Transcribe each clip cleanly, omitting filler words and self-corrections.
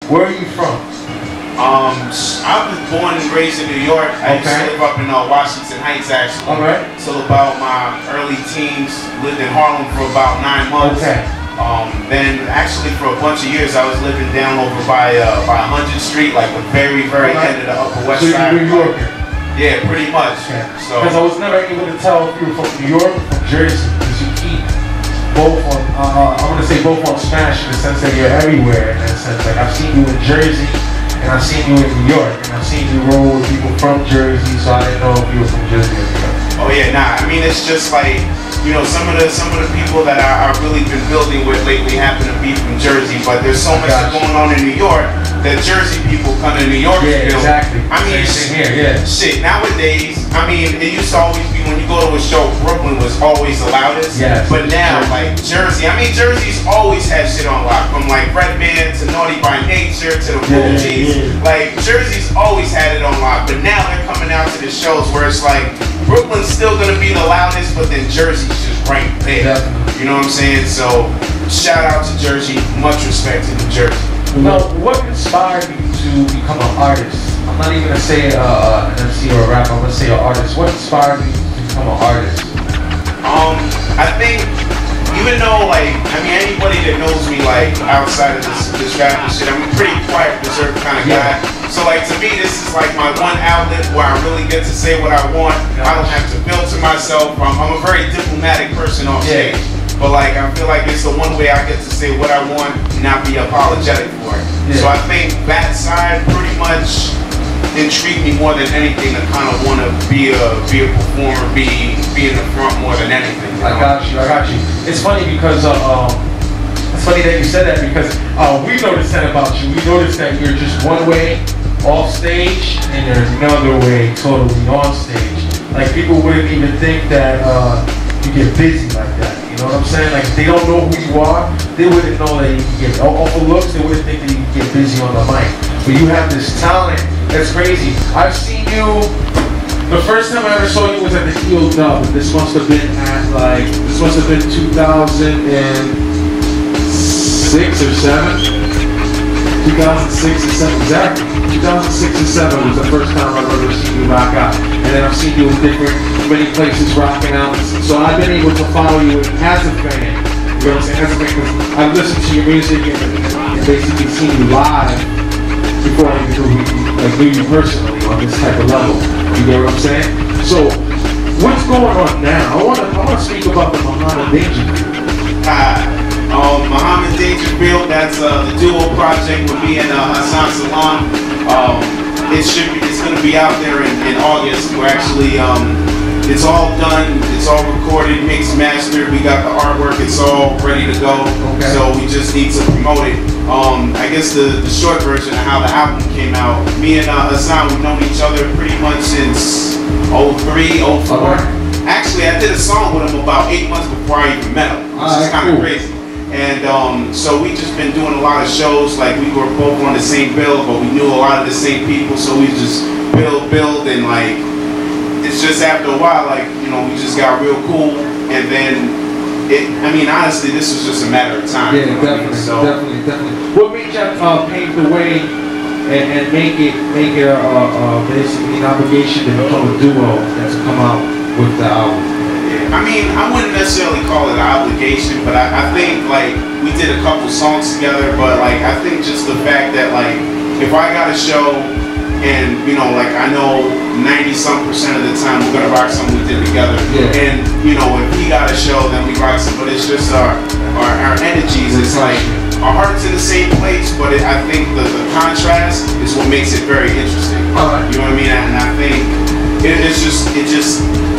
Where are you from? I was born and raised in New York. I used to live up in Washington Heights, actually. All right. Till about my early teens. Lived in Harlem for about 9 months. Okay. Then actually for a bunch of years I was living down over by 100th Street, like the very end of the Upper West Side. New Yorker. Yeah, pretty much. Okay. So because I was never able to tell if you were from New York or from Jersey, because you keep both on. I'm gonna say both on smash in the sense that you're everywhere. In that sense, like I've seen you in Jersey, and I've seen you in New York, and I've seen you roll with people from Jersey, so I didn't know if you were from Jersey or New York. Oh yeah, nah. I mean, it's just like, you know, some of the people that I've really been building with lately happen to be from Jersey, but there's so much going on in New York that Jersey people come to New York to build. Exactly. I mean, shit, nowadays, I mean, it used to always be when you go to a show, Brooklyn was always the loudest. Yes. But now, like Jersey, I mean, Jersey's always had shit on lock, from like Redman to Naughty by Nature to the Fugees. Like, Jersey's always had it on lock, but now they're coming out to the shows where it's like, Brooklyn's still gonna be the loudest, but then Jersey's just right there. Definitely. You know what I'm saying? So, shout out to Jersey, much respect to New Jersey. Now, what inspired you to become an artist? I'm not even gonna say an MC or a rapper, I'm gonna say an artist. What inspired you to become an artist? I think, even though, like, I mean, anybody that knows me, like, outside of this rap and shit, I'm a pretty quiet, reserved kind of guy. So, like, to me, this is like my one outlet where I really get to say what I want. I don't have to filter myself. I'm a very diplomatic person on stage. But like, I feel like it's the one way I get to say what I want and not be apologetic for it. So I think that side pretty much intrigued me more than anything, to kind of want to be a performer, be in the front more than anything. You know? I got you. It's funny because it's funny that you said that, because we noticed that about you. We noticed that you're just one way off stage and there's another way totally on stage. Like, people wouldn't even think that you get busy like that. You know what I'm saying? Like, if they don't know who you are, they wouldn't know that you can get off the looks. They wouldn't think that you can get busy on the mic. But you have this talent that's crazy. I've seen you. The first time I ever saw you was at the EO Dub. This must have been 2006 or 7. 2006 or 7, exactly. 2006 and 7 was the first time I've ever seen you rock out. And then I've seen you in many places rocking out. So I've been able to follow you as a fan. You know what I'm saying? As a fan, because I've listened to your music and basically seen you live before I even knew you personally on this type of level. You get what I'm saying? So what's going on now? I want to speak about the Mohammad Dangerfield. Mohammad Dangerfield, that's the duo project with me and Hassan Salam. It's going to be out there in August. We're actually, it's all done, it's all recorded, mixed, mastered. We got the artwork, it's all ready to go. So we just need to promote it. I guess the short version of how the album came out, me and Hassan, we've known each other pretty much since 03, 04. Actually, I did a song with him about 8 months before I even met him, which is kind of crazy. And so we just been doing a lot of shows. Like, we were both on the same bill, but we knew a lot of the same people, so we just build, and like, it's just after a while, like, you know, we just got real cool, and then I mean, honestly, this was just a matter of time. Yeah, definitely, so, definitely. What made you pave the way and make it basically an obligation to become a duo that's come out with the album? I mean, I wouldn't necessarily call it an obligation, but I think, like, we did a couple songs together, but, like, I think just the fact that, like, if I got a show and, you know, like, I know 90-some% of the time we're gonna rock something we did together, and, you know, if he got a show, then we rock some, but it's just our energies. It's like, our heart's in the same place, but I think the contrast is what makes it very interesting. You know what I mean? And I think it just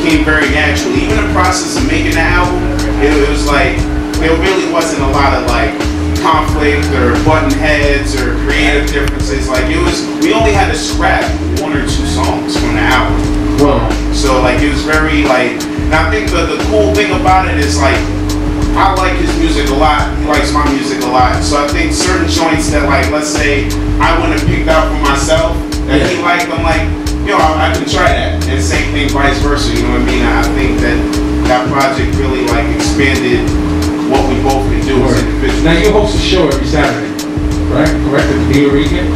came very naturally. Even the process of making the album, it was like, there really wasn't a lot of like conflict or button heads or creative differences. Like, it was, we only had to scrap 1 or 2 songs from the album. So like, it was very like, and I think the cool thing about it is, like, I like his music a lot, he likes my music a lot. So I think certain joints that, like, let's say I wouldn't have picked out for myself that he liked, I'm like, yo, I can try that. And same thing, vice versa, you know what I mean? I think that project really, like, expanded what we both can do as individuals. Now, you host a show every Saturday. right? Correct, the Puerto Rican?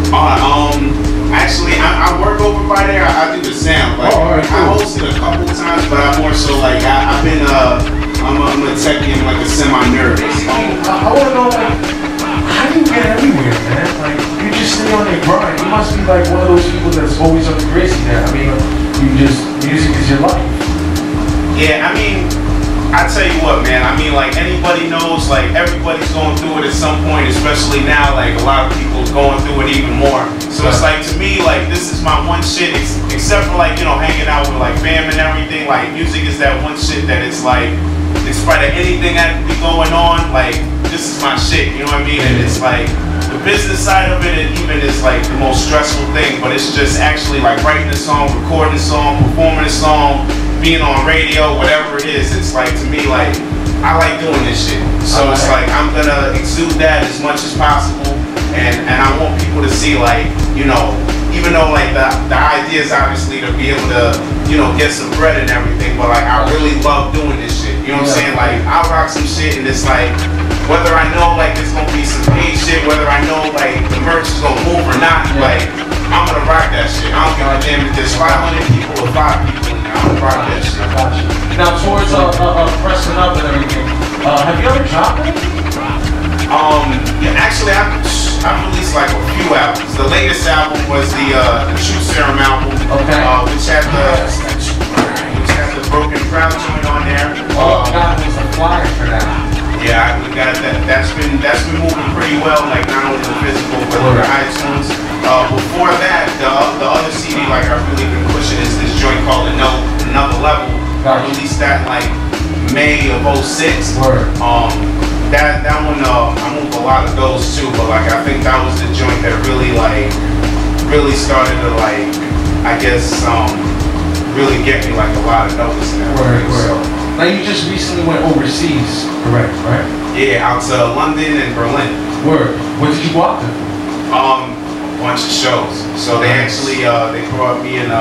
Actually, I work over by there. I do the sound. Like, all right, cool. I hosted a couple times, but I'm more so like I've been I'm a techie and like a semi-nervous. I want to know, like, how do you get everywhere, man? Like, you just stay on your grind. You must be like one of those people that's always on the crazy now. I mean, music is your life. Yeah, I mean, I tell you what, man. I mean, like, anybody knows, like, everybody's going through it at some point, especially now. Like, a lot of people are going through it even more. So it's like, to me, like, this is my one shit, except for, like, you know, hanging out with, like, fam and everything. Like, music is that one shit that it's like, in spite of anything that could be going on, like, this is my shit, you know what I mean? And it's like, the business side of it, and even is like the most stressful thing, but it's just actually like writing a song, recording a song, performing a song, being on radio, whatever it is. It's like, to me, like, I like doing this shit. So it's like, I'm gonna exude that as much as possible, and I want people to see, like, you know, even though like the idea is obviously to be able to, you know, get some bread and everything, but like, I really love doing this shit. You know what I'm saying? Like, I rock some shit, and it's like, whether I know like there's gonna be some paid shit, whether I know like the merch is gonna move or not, like, I'm gonna rock that shit. I don't give a damn if there's 500 people or 5 people in there. I'm gonna rock that shit. Now, towards pressing up and everything, have you ever dropped anything? Yeah, actually, I've released like a few albums. The latest album was the True Serum album, which had the Broken Crowd joint on there. Oh God, there's a flyer for that. Yeah, we got that. That's been moving pretty well. Like, not only the physical but the iTunes. Before that, the other CD like I've really been pushing is this joint called Another Level. I released that in like May of '06. That one I moved a lot of those too, but like I think that was the joint that really started to like, I guess really get me like a lot of notice now. So, now you just recently went overseas, correct, right? Yeah, out to London and Berlin. Word. What did you go out there? A bunch of shows. So they actually they brought me and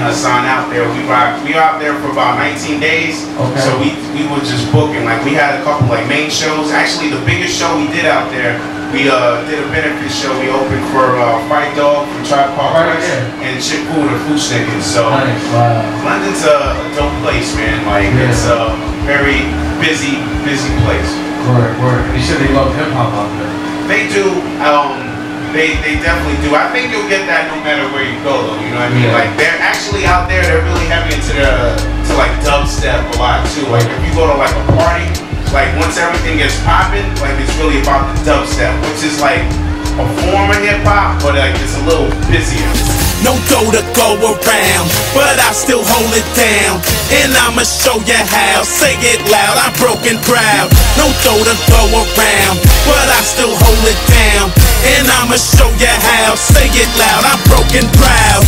Hassan out there. We were out there for about 19 days. Okay. So we were just booking. Like, we had a couple like main shows. Actually, the biggest show we did out there, we did a benefit show. We opened for Fight Dog from Tribe Called Quest and Chip Food and Food Snickers. So London's a dope place, man. Like, it's a very busy place. Word. You said they love hip hop out there. They do. They definitely do. I think you'll get that no matter where you go, though. You know what I mean? Like, they're actually out there. They're really heavy into like dubstep a lot too. Like, if you go to like a party, like once everything gets popping, like it's really about the dubstep, which is like a form of hip hop, but like it's a little busier. No dough to go around, but I still hold it down. And I'ma show you how. Say it loud, I'm broken proud. No dough to go around, but I still hold it down. And I'ma show you how. Say it loud, I'm broken proud.